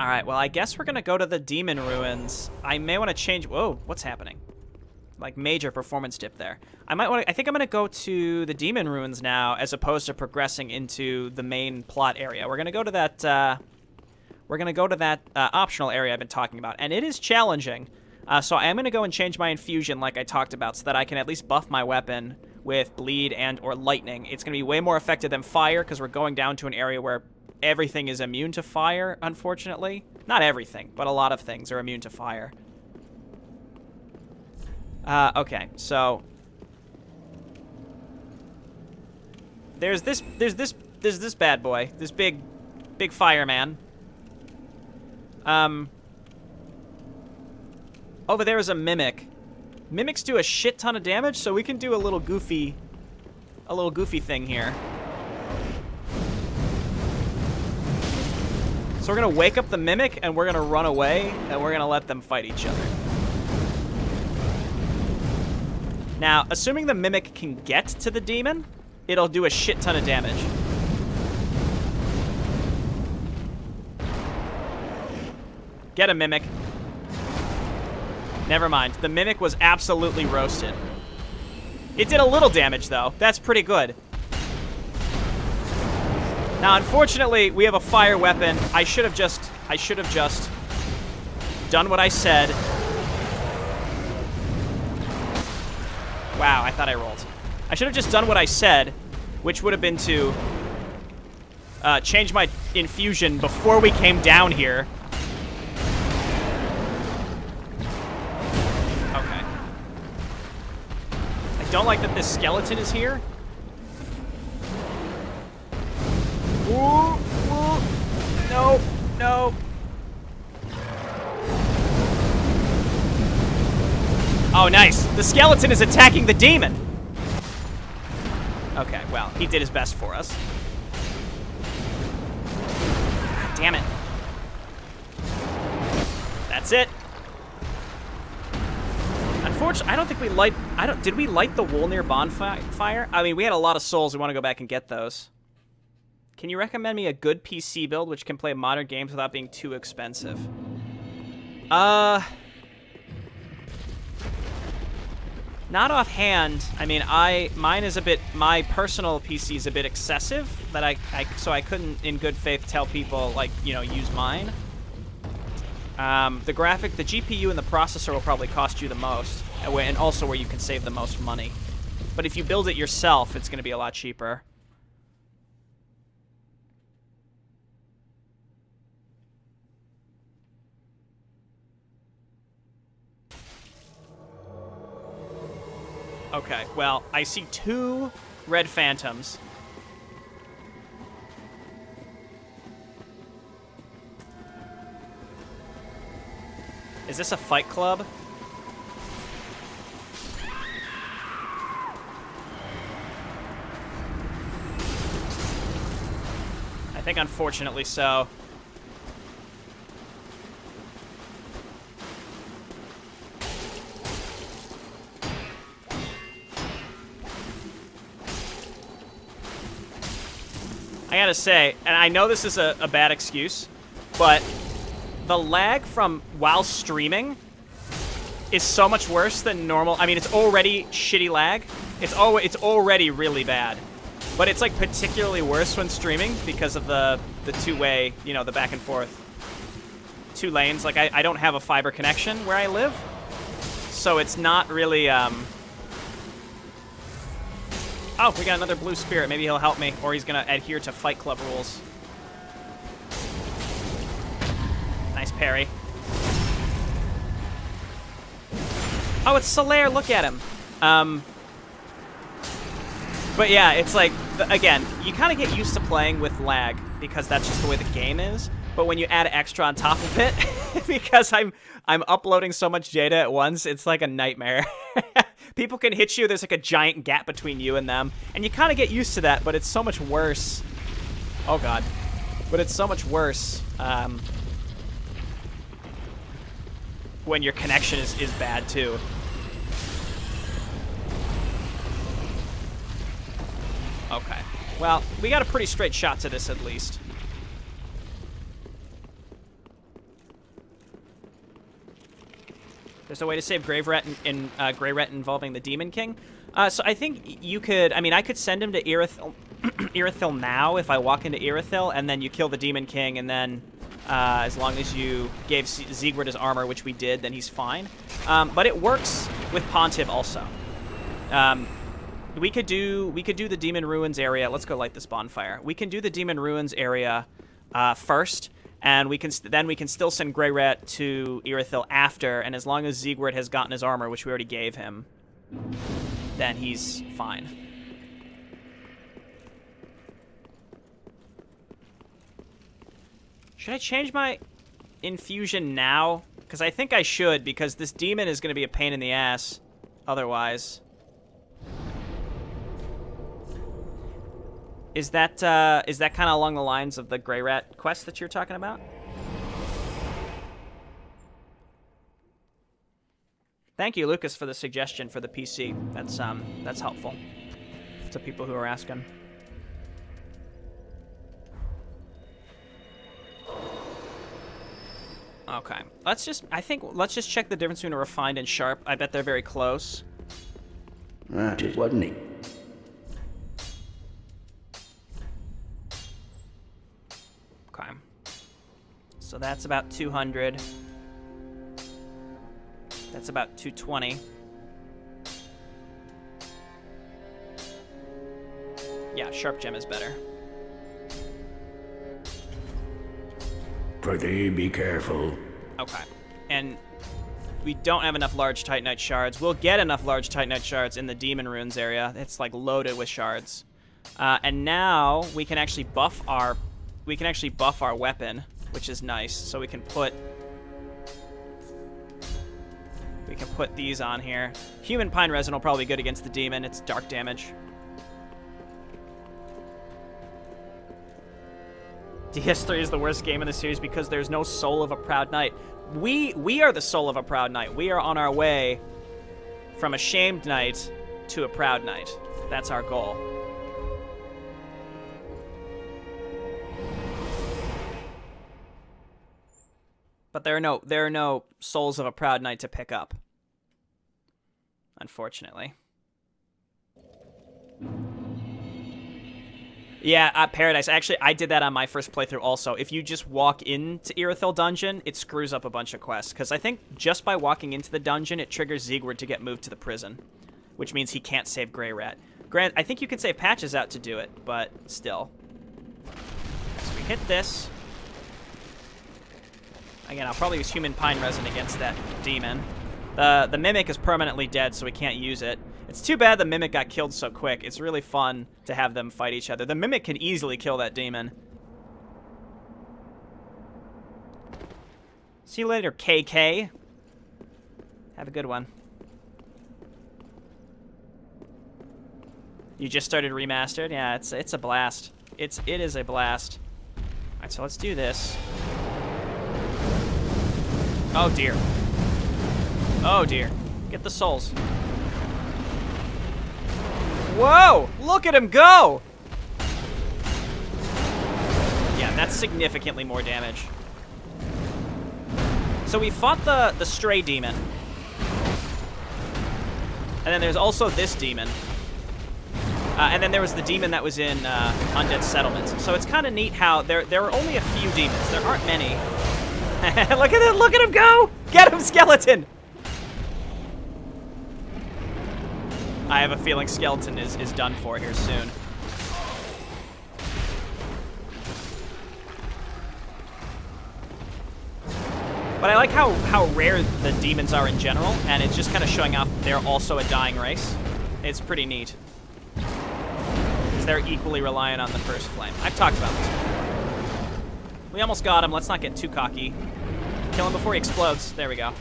All right, well, I guess we're going to go to the demon ruins. I may want to change... Whoa, what's happening? Like, major performance dip there. I think I'm going to go to the demon ruins now as opposed to progressing into the main plot area. We're going to go to that... optional area I've been talking about, and it is challenging. So I am going to go and change my infusion like I talked about so that I can at least buff my weapon with bleed and or lightning. It's going to be way more effective than fire because we're going down to an area where everything is immune to fire, unfortunately. Not everything, but a lot of things are immune to fire. Okay, so there's this bad boy, this big fireman. Over there is a mimic. Mimics do a shit ton of damage, so we can do a little goofy thing here. So we're gonna wake up the mimic, and we're gonna run away, and we're gonna let them fight each other. Now, assuming the mimic can get to the demon, it'll do a shit ton of damage. Get a mimic. Never mind. The mimic was absolutely roasted. It did a little damage, though. That's pretty good. Now, unfortunately, we have a fire weapon. I should have just done what I said. Wow, I thought I rolled. I should have just done what I said, which would have been to change my infusion before we came down here. Okay. I don't like that this skeleton is here. Ooh, ooh. No, no. Oh, nice. The skeleton is attacking the demon. Okay, well, he did his best for us. God damn it. That's it. Unfortunately, I don't think we light... Did we light the Wolnir bonfire? I mean, we had a lot of souls. We want to go back and get those. Can you recommend me a good PC build which can play modern games without being too expensive? Not offhand. I mean, mine is a bit, my personal PC is a bit excessive that so I couldn't in good faith tell people, like, you know, use mine. The GPU and the processor will probably cost you the most, and also where you can save the most money. But if you build it yourself, it's going to be a lot cheaper. Okay, well, I see 2 red phantoms. Is this a fight club? I think unfortunately so. I gotta say, and I know this is a bad excuse, but the lag from while streaming is so much worse than normal. I mean, it's already shitty lag. It's already really bad. But it's, like, particularly worse when streaming because of the two-way, you know, the back and forth. 2 lanes. Like, I don't have a fiber connection where I live, so it's not really, Oh, we got another blue spirit. Maybe he'll help me, or he's gonna adhere to Fight Club rules. Nice parry. Oh, it's Solaire. Look at him. But yeah, it's like, again, you kind of get used to playing with lag because that's just the way the game is. But when you add extra on top of it, because I'm uploading so much data at once, it's like a nightmare. People can hit you, there's like a giant gap between you and them, and you kind of get used to that, but it's so much worse. Oh god. But it's so much worse when your connection is bad too. Okay. Well, we got a pretty straight shot to this at least. There's a way to save Grey Rat involving the Demon King. So I think you could... I mean, I could send him to Irithyll now if I walk into Irithyll, and then you kill the Demon King, and then as long as you gave Siegward his armor, which we did, then he's fine. But it works with Pontiff also. We could do the Demon Ruins area. Let's go light this bonfire. We can do the Demon Ruins area first, and we can still send Grey Rat to Irithyll after, and as long as Siegward has gotten his armor, which we already gave him, then he's fine. Should I change my infusion now? Because I think I should, because this demon is going to be a pain in the ass otherwise. Is that kind of along the lines of the Grey Rat quest that you're talking about? Thank you, Lucas, for the suggestion for the PC. That's helpful to people who are asking. Okay, let's just check the difference between a refined and sharp. I bet they're very close. It wasn't it? Okay. So that's about 200. That's about 220. Yeah, sharp gem is better. Prithee, be careful. Okay. And we don't have enough large Titanite shards. We'll get enough large Titanite shards in the Demon Ruins area. It's like loaded with shards. And now we can actually buff our weapon, which is nice. So we can put these on here. Human Pine Resin will probably be good against the demon. It's dark damage. DS3 is the worst game in the series because there's no soul of a proud knight. We are the soul of a proud knight. We are on our way from a shamed knight to a proud knight. That's our goal. But there are no souls of a proud knight to pick up, unfortunately. Yeah, Paradise. Actually, I did that on my first playthrough also. If you just walk into Irithyll Dungeon, it screws up a bunch of quests. Because I think just by walking into the dungeon, it triggers Siegward to get moved to the prison. Which means he can't save Grey Rat. Grant, I think you can save Patches out to do it, but still. So we hit this. Again, I'll probably use Human Pine Resin against that demon. The Mimic is permanently dead, so we can't use it. It's too bad the Mimic got killed so quick. It's really fun to have them fight each other. The Mimic can easily kill that demon. See you later, KK. Have a good one. You just started Remastered? Yeah, it's a blast. It is a blast. Alright, so let's do this. Oh dear. Oh dear. Get the souls. Whoa! Look at him go! Yeah, that's significantly more damage. So we fought the stray demon. And then there's also this demon. And then there was the demon that was in Undead Settlements. So it's kind of neat how there are only a few demons. There aren't many. Look at it! Look at him go! Get him, Skeleton! I have a feeling Skeleton is done for here soon. But I like how rare the demons are in general, and it's just kind of showing off they're also a dying race. It's pretty neat. Because they're equally reliant on the first flame. I've talked about this before. We almost got him. Let's not get too cocky. Kill him before he explodes. There we go.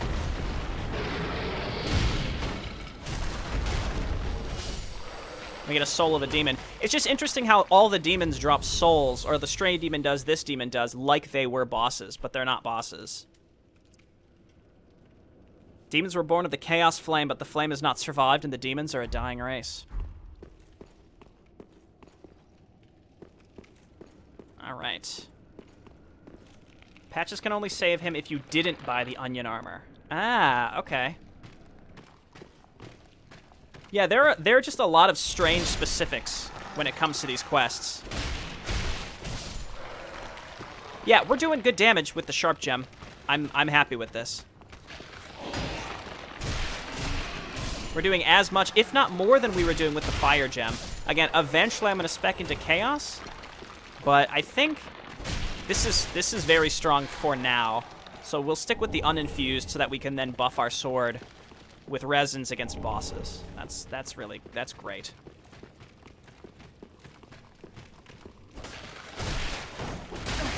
We get a soul of a demon. It's just interesting how all the demons drop souls, or the stray demon does, this demon does, like they were bosses, but they're not bosses. Demons were born of the Chaos Flame, but the flame has not survived, and the demons are a dying race. Alright. Patches can only save him if you didn't buy the onion armor. Ah, okay. Yeah, there are just a lot of strange specifics when it comes to these quests. Yeah, we're doing good damage with the sharp gem. I'm happy with this. We're doing as much, if not more, than we were doing with the fire gem. Again, eventually I'm going to spec into chaos, but I think this is very strong for now. So we'll stick with the uninfused so that we can then buff our sword with resins against bosses. That's great.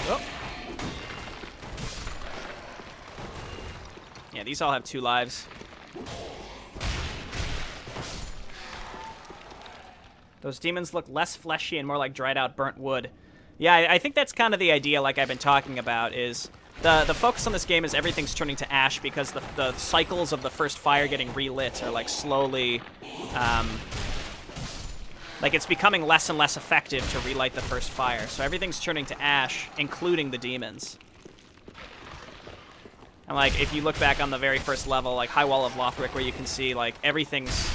Oh. Yeah, these all have 2 lives. Those demons look less fleshy and more like dried out burnt wood. Yeah, I think that's kind of the idea, like I've been talking about, is the focus on this game is everything's turning to ash because the cycles of the first fire getting relit are like slowly, like it's becoming less and less effective to relight the first fire. So everything's turning to ash, including the demons. And like if you look back on the very first level, like High Wall of Lothric, where you can see like everything's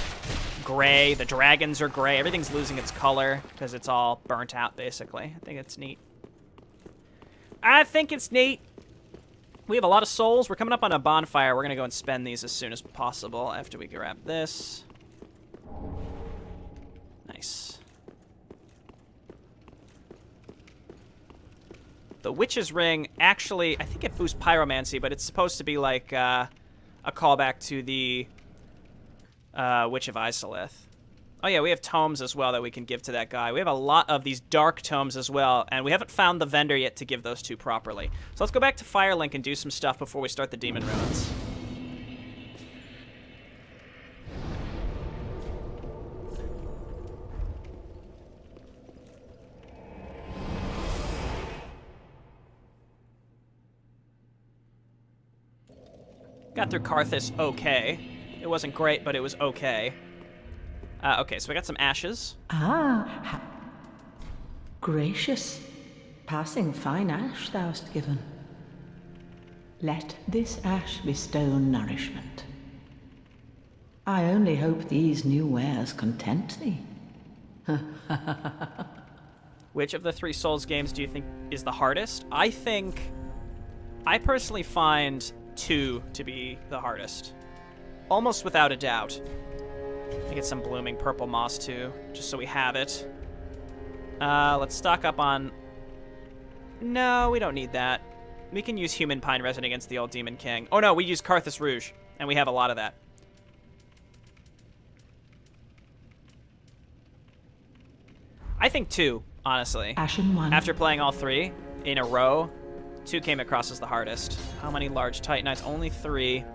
gray, the dragons are gray, everything's losing its color because it's all burnt out, basically. I think it's neat. We have a lot of souls. We're coming up on a bonfire. We're going to go and spend these as soon as possible after we grab this. Nice. The Witch's Ring, actually, I think it boosts Pyromancy, but it's supposed to be like a callback to the Witch of Isolith. Oh yeah, we have tomes as well that we can give to that guy. We have a lot of these dark tomes as well, and we haven't found the vendor yet to give those to properly. So let's go back to Firelink and do some stuff before we start the Demon Ruins. Got through Karthus okay. It wasn't great, but it was okay. Okay, so we got some ashes. Ah, gracious. Passing fine ash thou'st given. Let this ash bestow nourishment. I only hope these new wares content thee. Which of the 3 Souls games do you think is the hardest? I personally find 2 to be the hardest. Almost without a doubt. I get some blooming purple moss too, just so we have it. Let's stock up on... No, we don't need that. We can use human pine resin against the old Demon King. Oh no, we use Karthus Rouge, and we have a lot of that. I think 2, honestly. Ashen 1. After playing all 3 in a row, 2 came across as the hardest. How many large Titanites? Only 3.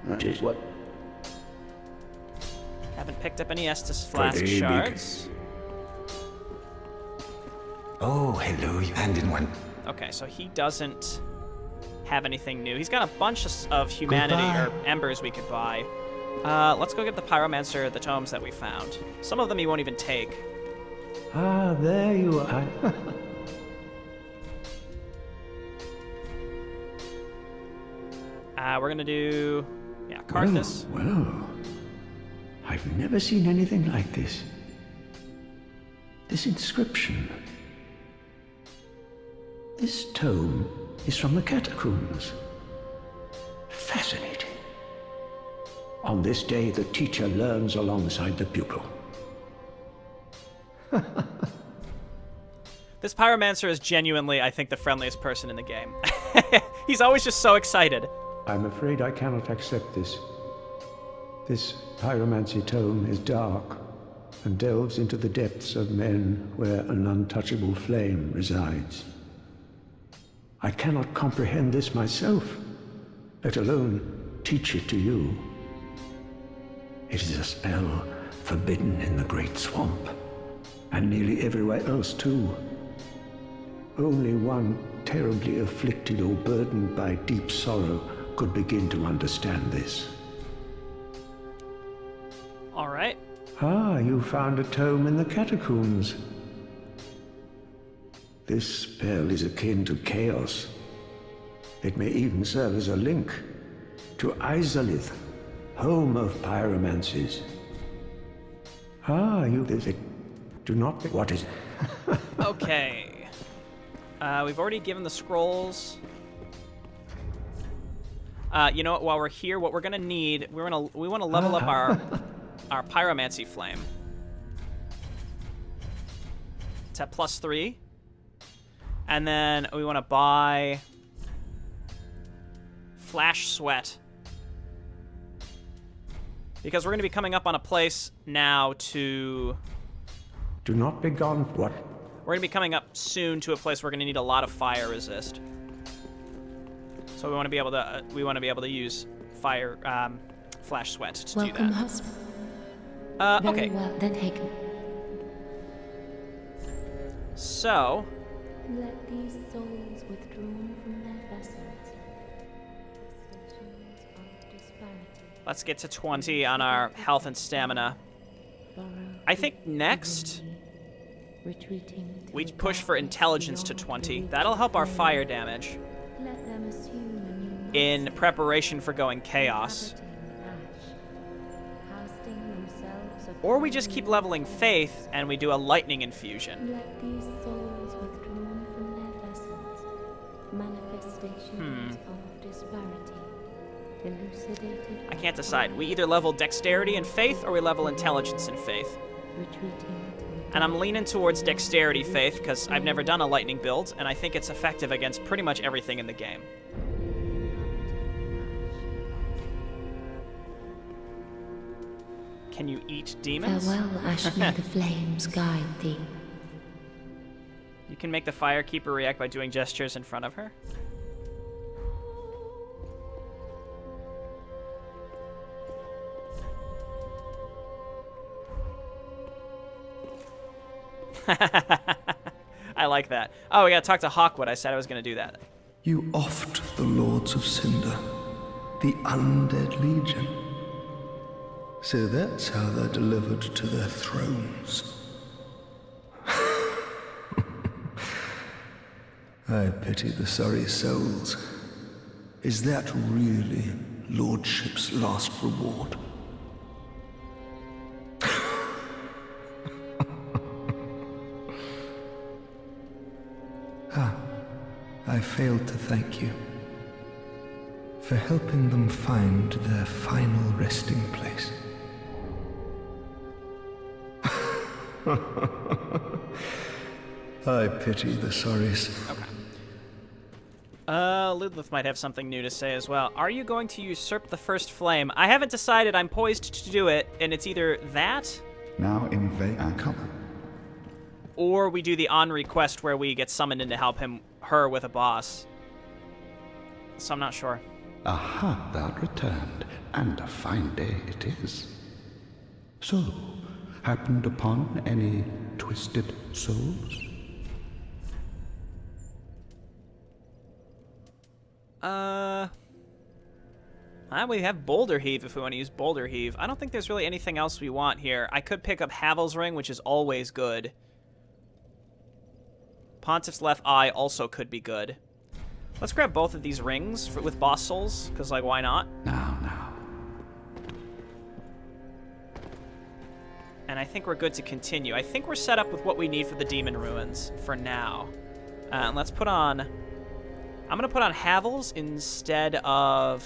That is what? Haven't picked up any Estus Flask Pretty shards. Oh, hello, you hand in one. Okay, so he doesn't have anything new. He's got a bunch of humanity or embers we could buy. Let's go get the Pyromancer, the tomes that we found. Some of them he won't even take. Ah, there you are. We're gonna do, yeah, Karthus. Well, I've never seen anything like this. This inscription. This tome is from the catacombs. Fascinating. On this day, the teacher learns alongside the pupil. This Pyromancer is genuinely, I think, the friendliest person in the game. He's always just so excited. I'm afraid I cannot accept this. This pyromancy tome is dark and delves into the depths of men where an untouchable flame resides. I cannot comprehend this myself, let alone teach it to you. It is a spell forbidden in the Great Swamp, and nearly everywhere else too. Only one terribly afflicted or burdened by deep sorrow could begin to understand this. All right. Ah, you found a tome in the catacombs. This spell is akin to chaos. It may even serve as a link, to Izalith, home of pyromancies. Ah, you visit. Do not. What is? Okay. We've already given the scrolls. You know what? While we're here, what we're gonna need, we want to level up our pyromancy flame. It's at +3, and then we want to buy Flash Sweat because we're going to be coming up on a place now to. Do not be gone. What? We're going to be coming up soon to a place we're going to need a lot of fire resist. So we want to be able to use fire Flash Sweat to do that. Welcome, husband. Okay. Very well, then Hagen. So, Let these souls withdrawn from their vessels. Stations of disparity. let's get to 20 on our health and stamina. Borrow I think next retreating to we the push for darkness intelligence to beyond 20. the That'll help our reach of fire flame. damage Let them assume a new in mindset, preparation for going chaos. inhabiting ash, casting themselves Or we upon just keep the leveling earth. faith and we do a lightning infusion. Let these souls withdrawn from their vessels, manifestations of disparity, elucidated. I can't decide. We either level dexterity and faith or we level intelligence and faith. Retreating to And I'm leaning towards dexterity faith because I've never done a lightning build and I think it's effective against pretty much everything in the game. Can you eat demons? Farewell, Ash, may the flames guide thee. You can make the firekeeper react by doing gestures in front of her. I like that. Oh, we gotta talk to Hawkwood. I said I was gonna do that. You oft the Lords of Cinder, the undead legion. So that's how they're delivered to their thrones. I pity the sorry souls. Is that really Lordship's last reward? I failed to thank you for helping them find their final resting place. I pity the sorries. Okay. Ludlith might have something new to say as well. Are you going to usurp the first flame? I haven't decided. I'm poised to do it, and it's either that Now invade our come. or we do the Henri quest where we get summoned in to help her with a boss. So I'm not sure. Aha, thou returned, and a fine day it is. So, happened upon any twisted souls? We have Boulder Heave if we want to use Boulder Heave. I don't think there's really anything else we want here. I could pick up Havel's Ring, which is always good. Pontiff's Left Eye also could be good. Let's grab both of these rings with boss souls, because, like, why not? Now. And I think we're good to continue. I think we're set up with what we need for the Demon Ruins for now. Let's put on... I'm going to put on Havel's instead of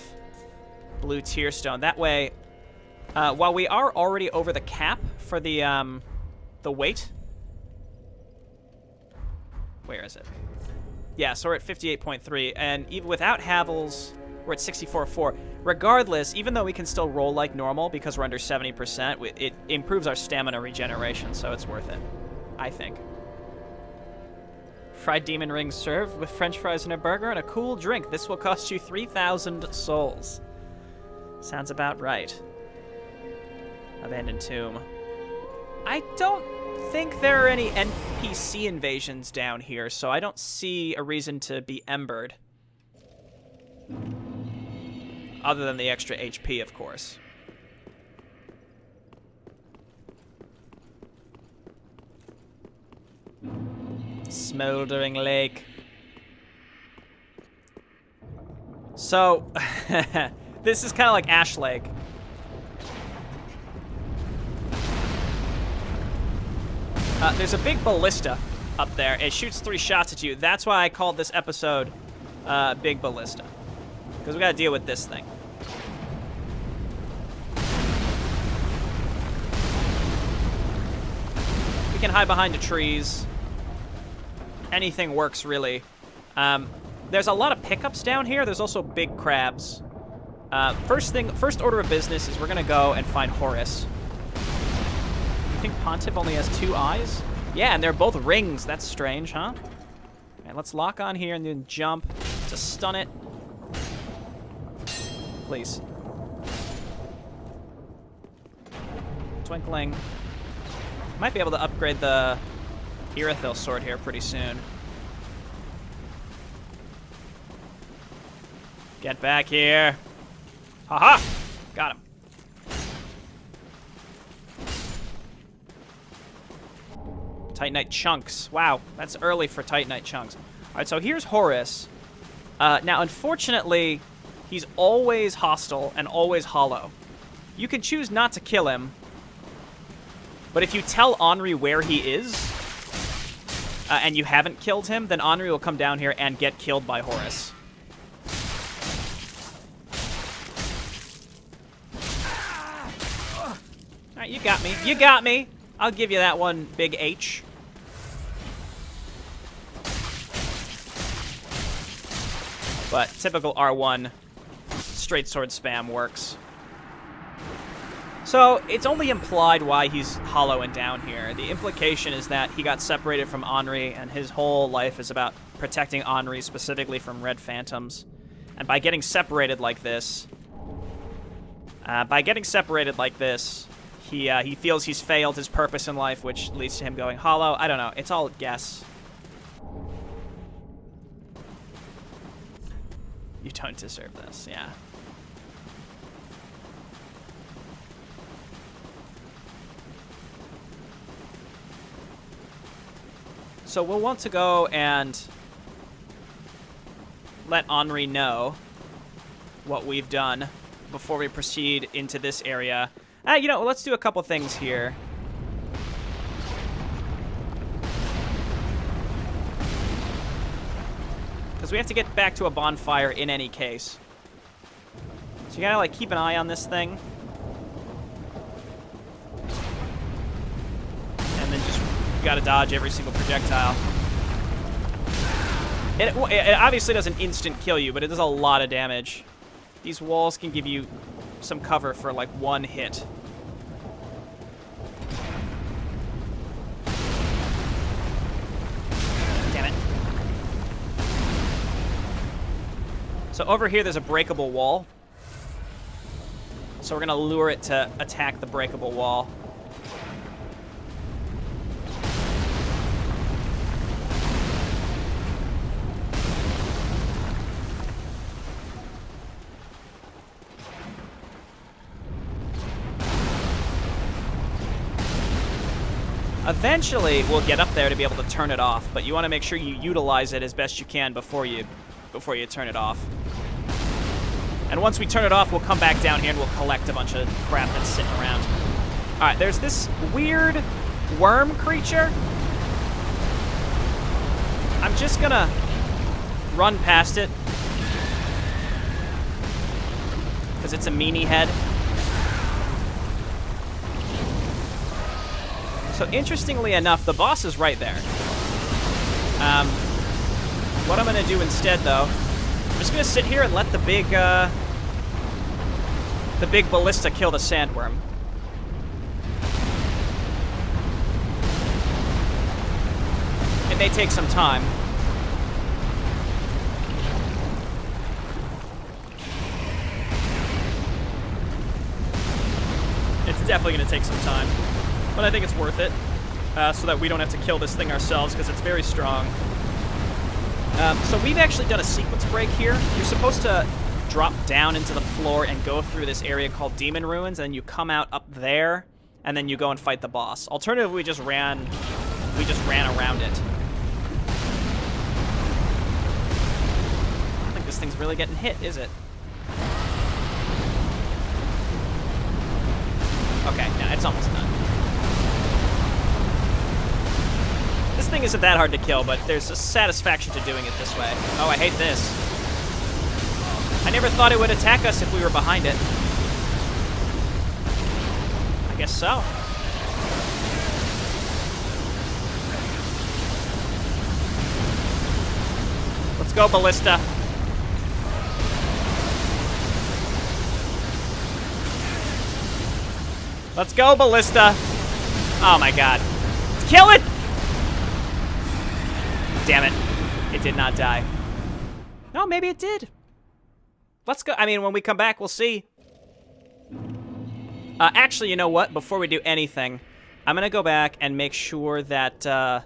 Blue Tearstone. That way, while we are already over the cap for the weight... Where is it? Yeah, so we're at 58.3, and even without Havel's, we're at 64.4. Regardless, even though we can still roll like normal because we're under 70%, it improves our stamina regeneration, so it's worth it, I think. Fried demon rings served with french fries and a burger and a cool drink. This will cost you 3,000 souls. Sounds about right. Abandoned tomb. I don't think there are any NPC invasions down here, so I don't see a reason to be embered. Other than the extra HP, of course. Smoldering lake. So, This is kind of like Ash Lake. There's a big ballista up there. It shoots 3 shots at you. That's why I called this episode Big Ballista. Because we gotta deal with this thing. We can hide behind the trees. Anything works, really. There's a lot of pickups down here. There's also big crabs. First order of business is we're gonna go and find Horus. You think Pontiff only has 2 eyes? Yeah, and they're both rings. That's strange, huh? Alright, let's lock on here and then jump to stun it. Please. Twinkling. Might be able to upgrade the Irithil sword here pretty soon. Get back here. Haha! Got him. Titanite chunks. Wow, that's early for Titanite chunks. Alright, so here's Horus. Now, unfortunately, he's always hostile and always hollow. You can choose not to kill him, but if you tell Henri where he is, and you haven't killed him, then Henri will come down here and get killed by Horus. Alright, you got me. You got me! I'll give you that one, big H. But typical R1 straight sword spam works. So, it's only implied why he's hollow and down here. The implication is that he got separated from Henri, and his whole life is about protecting Henri, specifically from red phantoms. And by getting separated like this, he feels he's failed his purpose in life, which leads to him going hollow. I don't know. It's all guess. You don't deserve this, yeah. So we'll want to go and let Henri know what we've done before we proceed into this area. You know, let's do a couple things here. Because we have to get back to a bonfire in any case. So you gotta, like, keep an eye on this thing. And then just, you gotta dodge every single projectile. It obviously doesn't instant kill you, but it does a lot of damage. These walls can give you some cover for, like, 1 hit. Damn it. So over here, there's a breakable wall. So we're gonna lure it to attack the breakable wall. Eventually, we'll get up there to be able to turn it off, but you want to make sure you utilize it as best you can before you turn it off. And once we turn it off, we'll come back down here and we'll collect a bunch of crap that's sitting around. All right, there's this weird worm creature. I'm just gonna run past it because it's a meanie head. So interestingly enough, the boss is right there. What I'm gonna do instead, though, I'm just gonna sit here and let the big ballista kill the sandworm. It may take some time. It's definitely gonna take some time. But I think it's worth it, so that we don't have to kill this thing ourselves, because it's very strong. So we've actually done a sequence break here. You're supposed to drop down into the floor and go through this area called Demon Ruins, and then you come out up there, and then you go and fight the boss. Alternatively, we just ran around it. I don't think this thing's really getting hit, is it? Okay, no, it's almost done. This thing isn't that hard to kill, but there's a satisfaction to doing it this way. Oh, I hate this. I never thought it would attack us if we were behind it. I guess so. Let's go, Ballista. Let's go, Ballista. Oh my god. Kill it! Damn it. It did not die. No, maybe it did. Let's go. I mean, when we come back, we'll see. Actually, you know what? Before we do anything, I'm going to go back and make sure that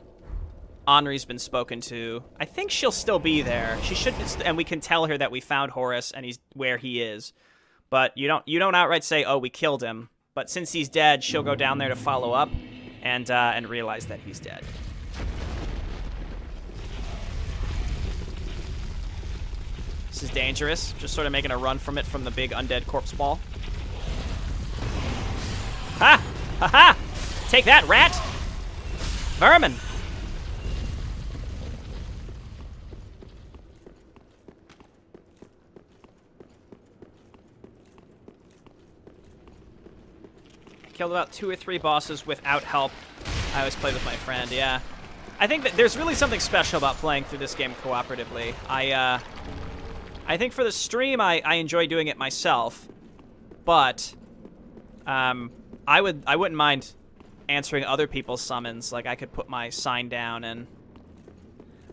Henri's been spoken to. I think she'll still be there. She should, and we can tell her that we found Horus and he's where he is. But you don't outright say, "Oh, we killed him." But since he's dead, she'll go down there to follow up and realize that he's dead. This is dangerous. Just sort of making a run from it from the big undead corpse ball. Ha! Ha ha! Take that, rat! Vermin! Killed about 2 or 3 bosses without help. I always play with my friend, yeah. I think that there's really something special about playing through this game cooperatively. I think for the stream, I enjoy doing it myself, but I wouldn't mind answering other people's summons. Like, I could put my sign down and...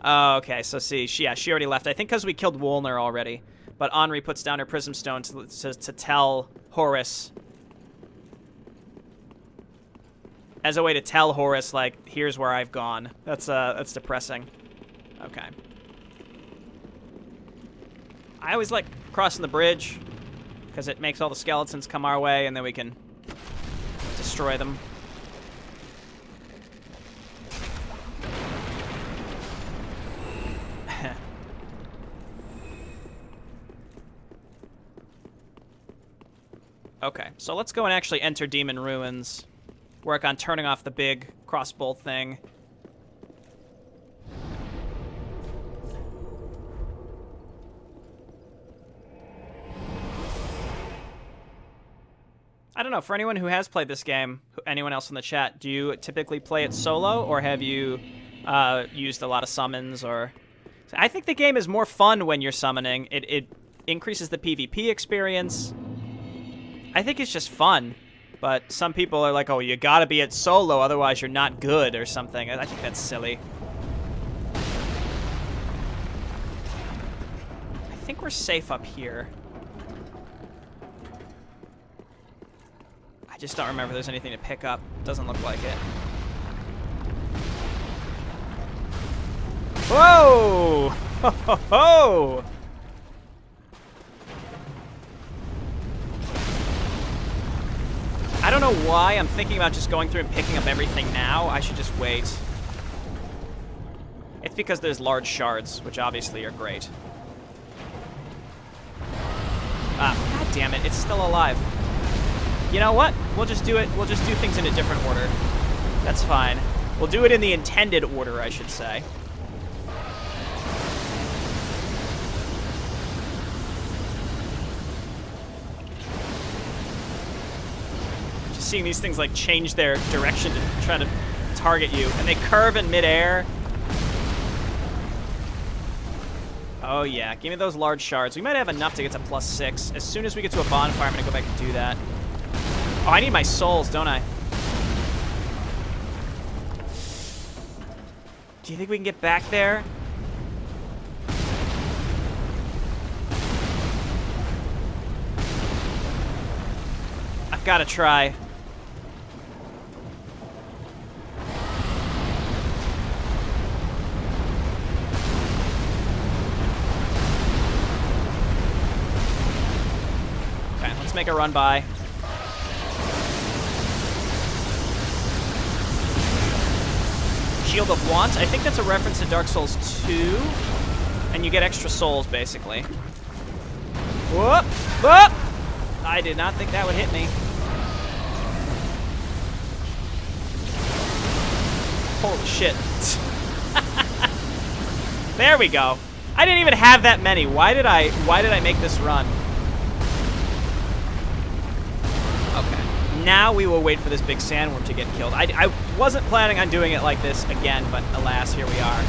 Oh, okay, so see, she already left. I think because we killed Wolner already, but Henri puts down her Prism Stone to tell Horus... As a way to tell Horus, like, here's where I've gone. That's depressing. Okay. I always like crossing the bridge, because it makes all the skeletons come our way, and then we can destroy them. Okay, so let's go and actually enter Demon Ruins. Work on turning off the big crossbow thing. I don't know, for anyone who has played this game, anyone else in the chat, do you typically play it solo, or have you used a lot of summons? Or I think the game is more fun when you're summoning. It increases the PvP experience. I think it's just fun. But some people are like, oh, you gotta be at solo, otherwise you're not good or something. I think that's silly. I think we're safe up here. I just don't remember if there's anything to pick up. Doesn't look like it. Whoa! Ho, ho, ho! I don't know why I'm thinking about just going through and picking up everything now. I should just wait. It's because there's large shards, which obviously are great. God damn it, it's still alive. You know what? We'll just do it. We'll just do things in a different order. That's fine. We'll do it in the intended order, I should say. Seeing these things like change their direction to try to target you, and they curve in midair. Oh yeah, give me those large shards. We might have enough to get to +6. As soon as we get to a bonfire, I'm gonna go back and do that. Oh, I need my souls, don't I? Do you think we can get back there? I've gotta try. Let's make a run by. Shield of Want. I think that's a reference to Dark Souls 2. And you get extra souls, basically. Whoop! Whoop! I did not think that would hit me. Holy shit. There we go. I didn't even have that many. Why did I make this run? Okay. Now we will wait for this big sandworm to get killed. I wasn't planning on doing it like this again, but alas, here we are.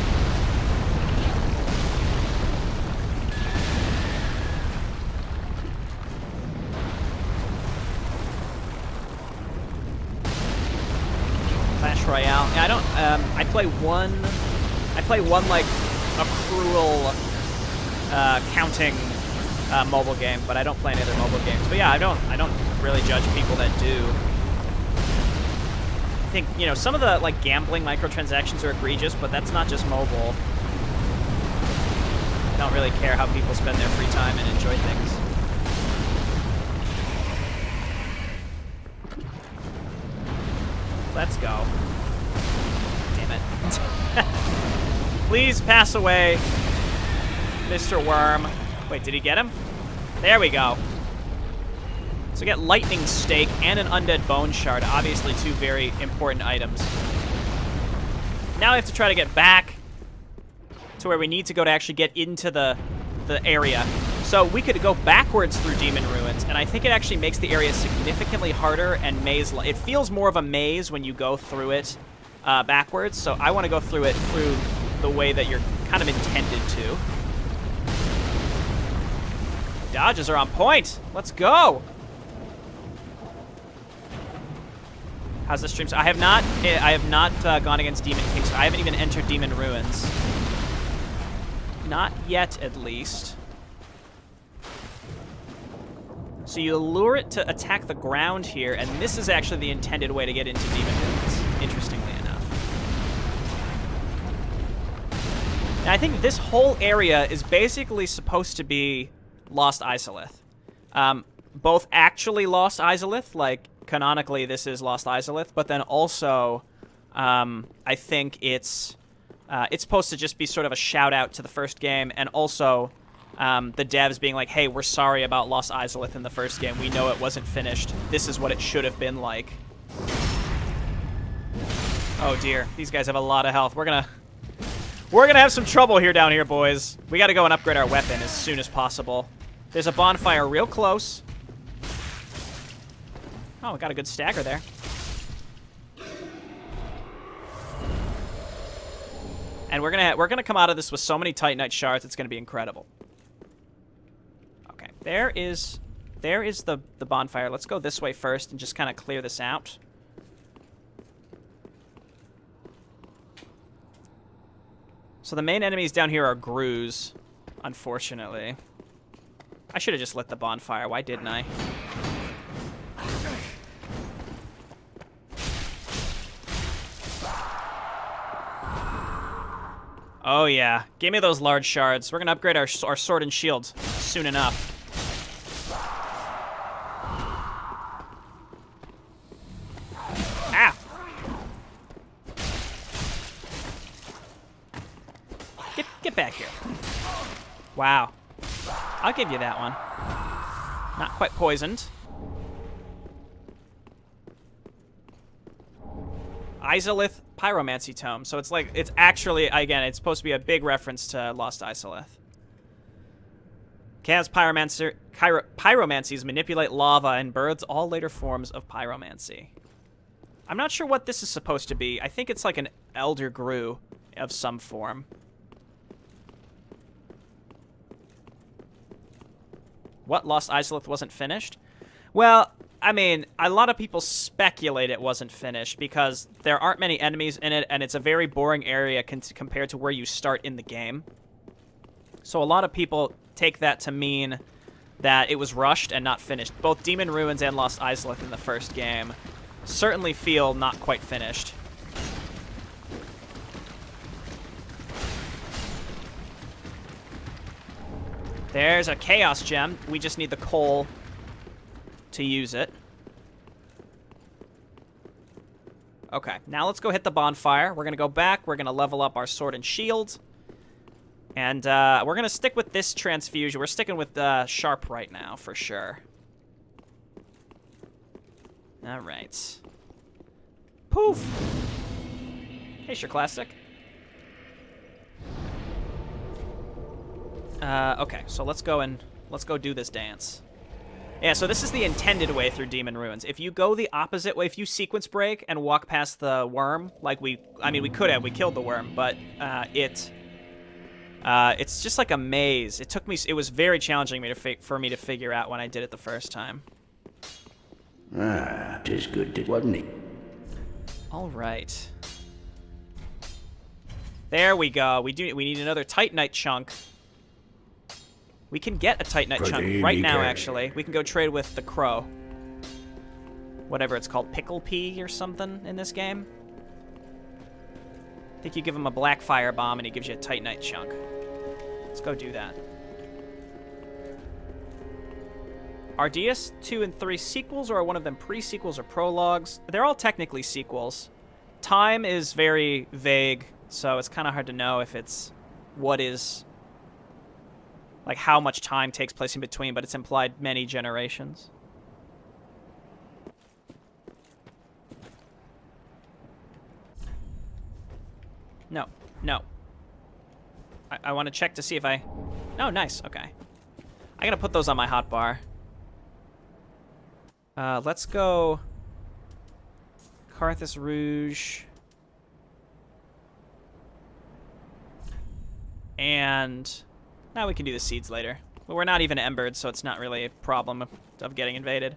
Clash Royale. Yeah, I don't. I play one like a cruel counting mobile game, but I don't play any other mobile games. But yeah, I don't really judge people that do. I think, you know, some of the like gambling microtransactions are egregious, but that's not just mobile. I don't really care how people spend their free time and enjoy things. Let's go. Damn it. Please pass away, Mr. Worm. Wait, did he get him? There we go. So we get Lightning Stake and an Undead Bone Shard. Obviously two very important items. Now we have to try to get back to where we need to go to actually get into the area. So we could go backwards through Demon Ruins, and I think it actually makes the area significantly harder and maze-like. It feels more of a maze when you go through it backwards, so I want to go through it through the way that you're kind of intended to. Dodges are on point. Let's go. How's the stream? So I have not gone against Demon King, so I haven't even entered Demon Ruins. Not yet, at least. So you lure it to attack the ground here, and this is actually the intended way to get into Demon Ruins, interestingly enough. And I think this whole area is basically supposed to be Lost Izalith. Both actually Lost Izalith, like canonically this is Lost Izalith, but then also I think it's supposed to just be sort of a shout out to the first game, and also the devs being like, hey, we're sorry about Lost Izalith in the first game. We know it wasn't finished. This is what it should have been like. Oh dear, these guys have a lot of health. We're gonna have some trouble here down here, boys. We gotta go and upgrade our weapon as soon as possible. There's a bonfire real close. Oh, we got a good stagger there. And we're gonna come out of this with so many Titanite shards, it's gonna be incredible. Okay, there is the bonfire. Let's go this way first and just kind of clear this out. So the main enemies down here are Grues, unfortunately. I should have just lit the bonfire. Why didn't I? Oh yeah, give me those large shards. We're gonna upgrade our sword and shield soon enough. Ah! Get back here. Wow. I'll give you that one. Not quite poisoned. Izalith Pyromancy Tome. So it's like, it's actually, again, it's supposed to be a big reference to Lost Izalith. Chaos pyromancies manipulate lava and births all later forms of pyromancy. I'm not sure what this is supposed to be. I think it's like an Elder Grue of some form. What, Lost Izalith wasn't finished? Well, I mean, a lot of people speculate it wasn't finished because there aren't many enemies in it, and it's a very boring area compared to where you start in the game. So a lot of people take that to mean that it was rushed and not finished. Both Demon Ruins and Lost Izalith in the first game certainly feel not quite finished. There's a Chaos Gem. We just need the coal to use it. Okay, now let's go hit the bonfire. We're going to go back. We're going to level up our sword and shield. And we're going to stick with this transfusion. We're sticking with Sharp right now, for sure. All right. Poof. Hey, sure, classic. Okay, so let's go do this dance. Yeah, so this is the intended way through Demon Ruins. If you go the opposite way, if you sequence break and walk past the worm, like we could have, we killed the worm, but it's just like a maze. It was very challenging for me to figure out when I did it the first time. Ah, 'tis good, wasn't it? All right. There we go. We need another Titanite chunk. We can get a Titanite chunk right now, actually. We can go trade with the crow. Whatever it's called, Pickle Pea or something in this game. I think you give him a black fire bomb and he gives you a Titanite chunk. Let's go do that. Are DS2 and 3 sequels, or are one of them pre-sequels or prologues? They're all technically sequels. Time is very vague, so it's kind of hard to know if it's what is, like how much time takes place in between, but it's implied many generations. No, no. I want to check to see if I... Oh, nice, okay. I gotta put those on my hotbar. Let's go... Carthus Rouge. And... Now we can do the seeds later. But we're not even embered, so it's not really a problem of getting invaded.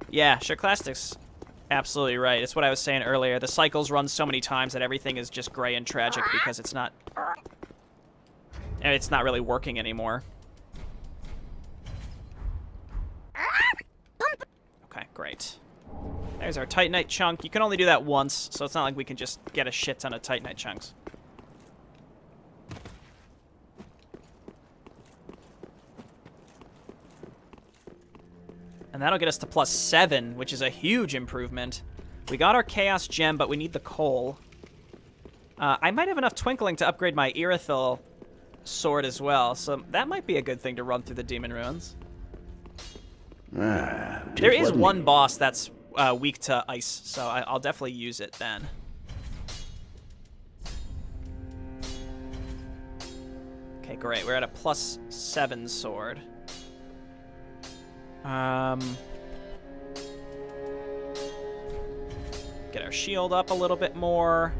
Yeah, sure, Classic's absolutely right. It's what I was saying earlier. The cycles run so many times that everything is just gray and tragic because it's not really working anymore. Okay, great. There's our Titanite chunk. You can only do that once, so it's not like we can just get a shit ton of Titanite chunks. And that'll get us to +7, which is a huge improvement. We got our Chaos Gem, but we need the coal. I might have enough Twinkling to upgrade my Irithil sword as well, so that might be a good thing to run through the Demon Ruins. Ah, there is one boss that's weak to ice, so I'll definitely use it then. Okay, great. We're at a +7 sword. Get our shield up a little bit more.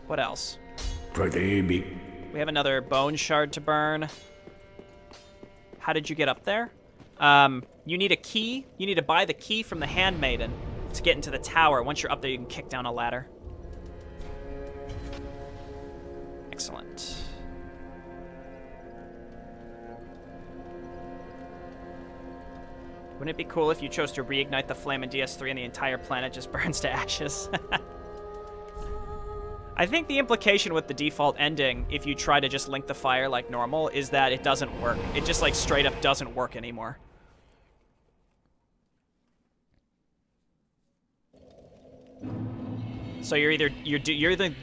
What else? Pretty big. We have another bone shard to burn. How did you get up there? You need a key. You need to buy the key from the handmaiden to get into the tower. Once you're up there, you can kick down a ladder. Excellent. Wouldn't it be cool if you chose to reignite the flame in DS3 and the entire planet just burns to ashes? I think the implication with the default ending, if you try to just link the fire like normal, is that it doesn't work. It just like straight up doesn't work anymore. So you're either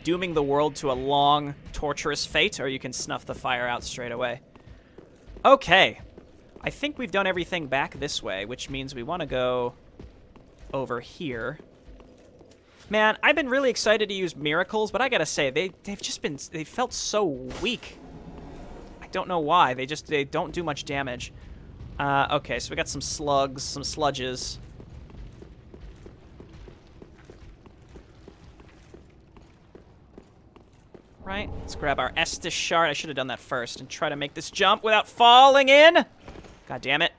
dooming the world to a long, torturous fate, or you can snuff the fire out straight away. Okay. I think we've done everything back this way, which means we want to go over here. Man, I've been really excited to use miracles, but I gotta say, they felt so weak. I don't know why. They don't do much damage. Okay, so we got some slugs, some sludges. Right, let's grab our Estus shard. I should have done that first and try to make this jump without falling in. God damn it.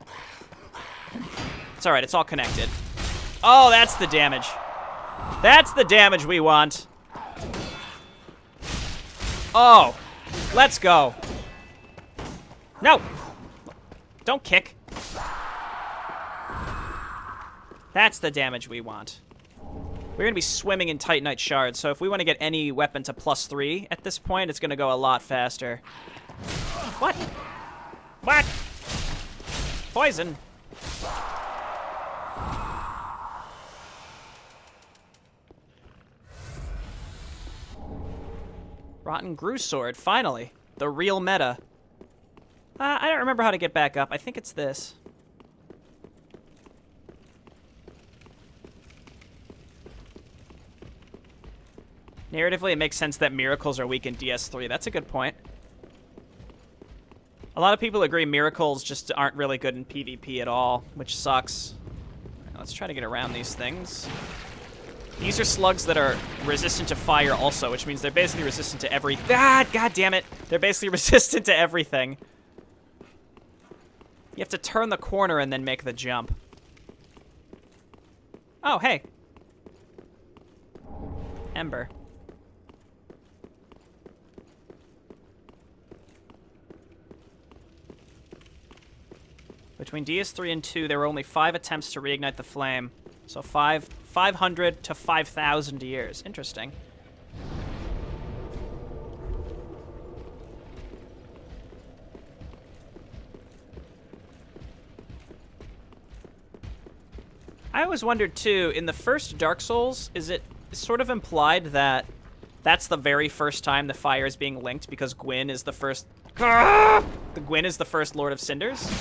It's alright, it's all connected. Oh, that's the damage. That's the damage we want. Oh, let's go. No. Don't kick. That's the damage we want. We're going to be swimming in Titanite shards, so if we want to get any weapon to +3 at this point, it's going to go a lot faster. What? What? Poison. Rotten Grew Sword, finally. The real meta. I don't remember how to get back up. I think it's this. Narratively, it makes sense that miracles are weak in DS3. That's a good point. A lot of people agree miracles just aren't really good in PvP at all, which sucks. All right, let's try to get around these things. These are slugs that are resistant to fire also, which means they're basically resistant to every... Ah, God damn it! They're basically resistant to everything. You have to turn the corner and then make the jump. Oh, hey. Ember. Between DS3 and 2, there were only 5 attempts to reignite the flame. So 500 to 5,000 years. Interesting. I always wondered, too, in the first Dark Souls, is it sort of implied that that's the very first time the fire is being linked because Gwyn is the first... Gwyn is the first Lord of Cinders?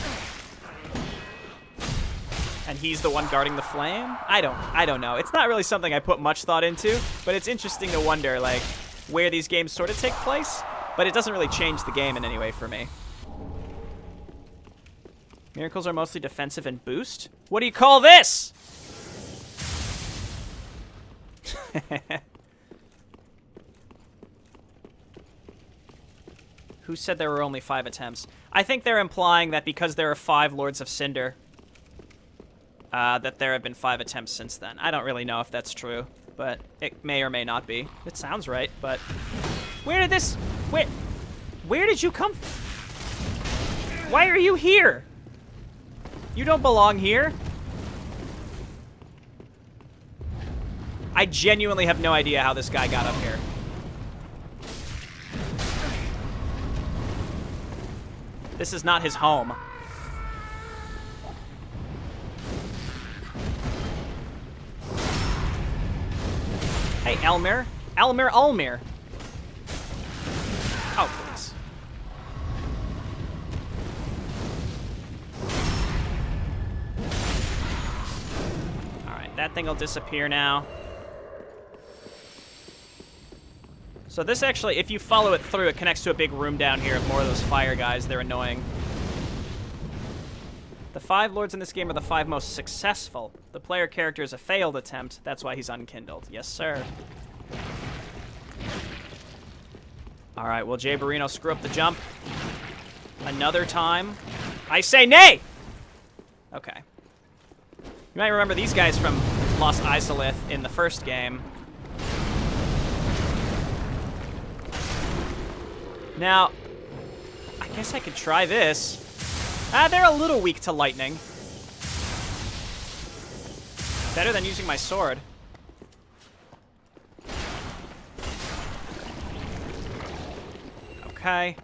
And he's the one guarding the flame? I don't know. It's not really something I put much thought into, but it's interesting to wonder, like, where these games sort of take place, but it doesn't really change the game in any way for me. Miracles are mostly defensive and boost? What do you call this? Who said there were only 5 attempts? I think they're implying that because there are 5 Lords of Cinder, that there have been 5 attempts since then. I don't really know if that's true, but it may or may not be. It sounds right, but... Where did you come from? Why are you here? You don't belong here. I genuinely have no idea how this guy got up here. This is not his home. Hey, Elmir. Ulmir. Oh, please. Alright, that thing will disappear now. So this actually, if you follow it through, it connects to a big room down here of more of those fire guys. They're annoying. The 5 lords in this game are the 5 most successful. The player character is a failed attempt. That's why he's unkindled. Yes, sir. All right, will Jayborino screw up the jump another time? I say nay! Okay. You might remember these guys from Lost Isolith in the first game. Now, I guess I could try this. They're a little weak to lightning. Better than using my sword. Okay.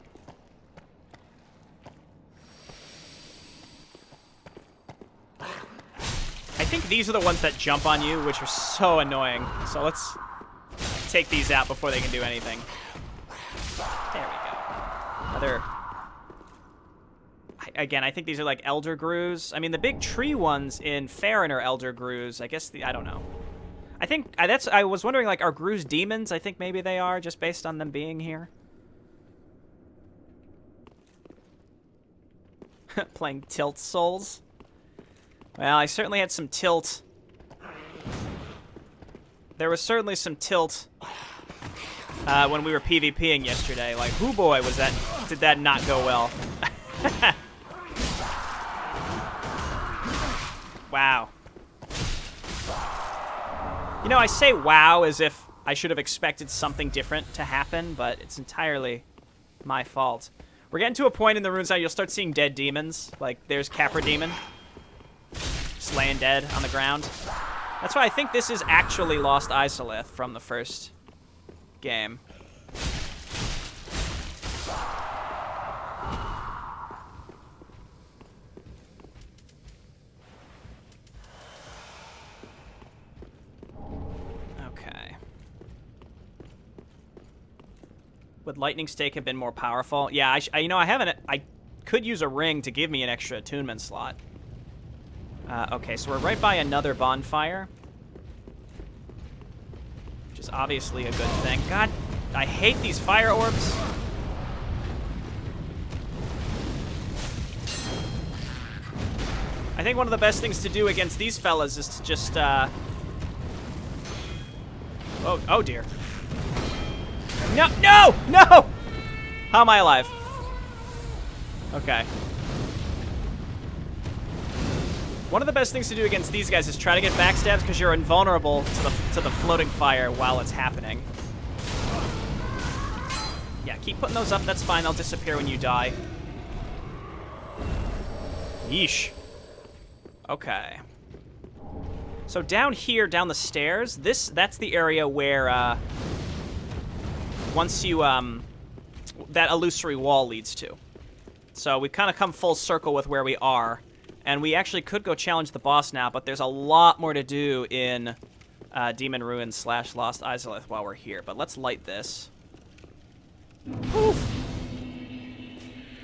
I think these are the ones that jump on you, which are so annoying. So let's take these out before they can do anything. There we go. Another... Again, I think these are like Elder Grews. I mean, the big tree ones in Farron are Elder Grews. I guess I don't know. I think I was wondering, like, are Grews demons? I think maybe they are, just based on them being here. Playing Tilt Souls. Well, I certainly had some tilt. There was certainly some tilt when we were PvPing yesterday. Like, hoo boy, did that not go well. Wow. You know, I say wow as if I should have expected something different to happen, but it's entirely my fault. We're getting to a point in the runes now you'll start seeing dead demons. Like, there's Capra Demon. Just laying dead on the ground. That's why I think this is actually Lost Isolith from the first game. Would Lightning Stake have been more powerful? Yeah, I could use a ring to give me an extra attunement slot. Okay, so we're right by another bonfire. Which is is obviously a good thing. God, I hate these fire orbs. I think one of the best things to do against these fellas is to just, Oh dear. No, no, no! How am I alive? Okay. One of the best things to do against these guys is try to get backstabs because you're invulnerable to the floating fire while it's happening. Yeah, keep putting those up. That's fine. They'll disappear when you die. Yeesh. Okay. So down here, down the stairs, that's the area where, once you, that illusory wall leads to. So we've kind of come full circle with where we are. And we actually could go challenge the boss now, but there's a lot more to do in Demon Ruins / Lost Izalith while we're here. But let's light this. Woo!